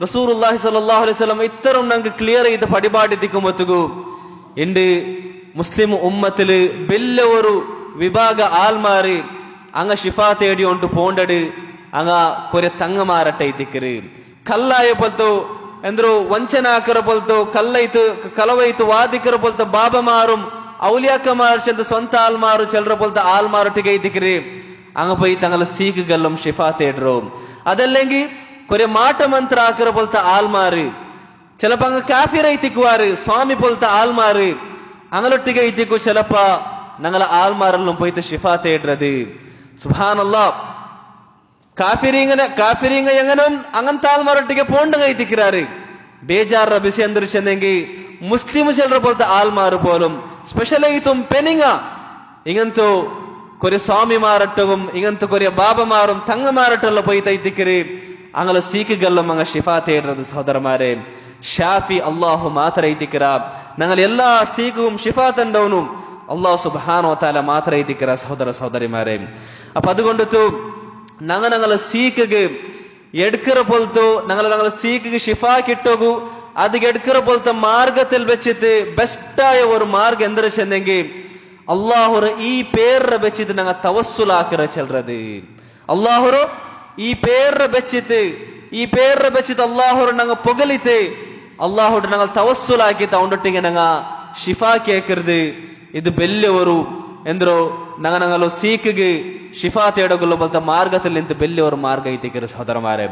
റസൂലുള്ളാഹി സ്വല്ലല്ലാഹു അലൈഹി വസല്ലം ഇത്തരം ഞങ്ങൾക്ക് ക്ലിയർ ചെയ്ത് പടിപാടിത്തിക്കുമ്പത്തുകു എന്റെ മുസ്ലിം ഉമ്മത്തില് വലിയ ഒരു വിഭാഗ ആൾമാര് അങ്ങ ഷിഫാ തേടിയോണ്ട് പോണ്ടട് അങ്ങ കുറെ തങ്ങമാരട്ടെ ഇത്തിക്കര് കല്ലായ പോലത്തോ ಎಂದ್ರು ವಂಚನಾಕರ ಪೊಲ್ತು ಕಲ್ಲೈತು ಕಲವೈತು ವಾದಿಕರ ಪೊಲ್ತ ಬಾಬಮಾറും ഔലിയാക്കമാർ ചെന്ന് സ്വന്ത ആൽമാರು ചെല്ലറ പോലത്തെ ആൽമാരൊട്ടിಗೆ ഇത്തിക്കര് അങ്ങ് പോയി തങ്ങളെ സീക്കുകളും ഷിഫാ തേടറോ അതല്ലെങ്കിൽ കുറെ മാട്ടമന്ത്ര ആക്കറ പോലത്തെ ആൽമാര് ചിലപ്പോ അങ്ങ് കാഫിറൈത്തിക്കുവാറ് സ്വാമി പോലത്തെ ആൽമാര് അങ്ങനൊട്ടിಗೆ ഇത്തിക്കു ചിലപ്പോ ഞങ്ങളെ ആൽമാരെല്ലാം പോയിട്ട് ഷിഫാ തേടത് സുബ്ഹാനല്ലാഹ് കാഫിരിങ്ങ എങ്ങനും അങ്ങനത്തെ ആൽമാരൊട്ടിಗೆ പോണ്ടുക ഇത്തിക്കാറ് ബേജാറ ബിസി അന്തരിച്ചെന്നെങ്കിൽ മുസ്ലിം ചിലರ പോലത്തെ ആൽമാർ പോലും സ്പെഷ്യലായിട്ടും പെനിങ്ങ ഇങ്ങനത്തെ കുറെ സ്വാമിമാരട്ടവും ഇങ്ങനത്തെ കുറെ ബാബമാറും തങ്ങമാരട്ടെല്ലാം പോയി തൈത്തിക്കര് അങ്ങനെ സീക്കുകളിലും അങ്ങ് ഷിഫാ തേടുന്നത് സഹോദരന്മാരെ ഷാഫി അള്ളാഹു മാത്ര ഇത്തിക്കര ഞങ്ങൾ എല്ലാ സീക്കും ഷിഫാ തണ്ടവനും അള്ളാഹു സുബ്ഹാനഹു വ തആല മാത്ര ഇത്തിക്കര സഹോദര സഹോദരിമാരെ അപ്പൊ അതുകൊണ്ടു ഞങ്ങളെ സീക്ക് എടുക്കറ പോലത്തോ ഞങ്ങളെ സീക്ക് ഷിഫാ കിട്ടോകു അത് എടുക്കറ പോലത്തെ മാർഗത്തിൽ വെച്ചിട്ട് ബെസ്റ്റായ ഒരു മാർഗം എന്തൊരു ചെന്നെങ്കിൽ അള്ളാഹുറ ഈ പേരെ വെച്ചിട്ട് ഞങ്ങൾ തവസ്സുലാക്കിറ ചെല്ലത് അള്ളാഹുറു ഈ പേരെ വെച്ചിട്ട് അള്ളാഹുറ ഞങ്ങൾ പൊകലിത്ത് അള്ളാഹുടെ ഞങ്ങൾ തവസ്സുലാക്കിട്ട് അവണ്ടൊട്ടിಗೆ ഞങ്ങൾ ഷിഫാ കേക്കരുത് ഇത് വലിയ ഒരു ಎಂದ್ರು ഞങ്ങൾ സീക്ക് ഷിഫാ തേടകുള്ള പോലത്തെ മാർഗത്തിൽ നിന്ന് വലിയ ഒരു മാർഗം ഇത്തിക്കരു സഹോദരന്മാരെ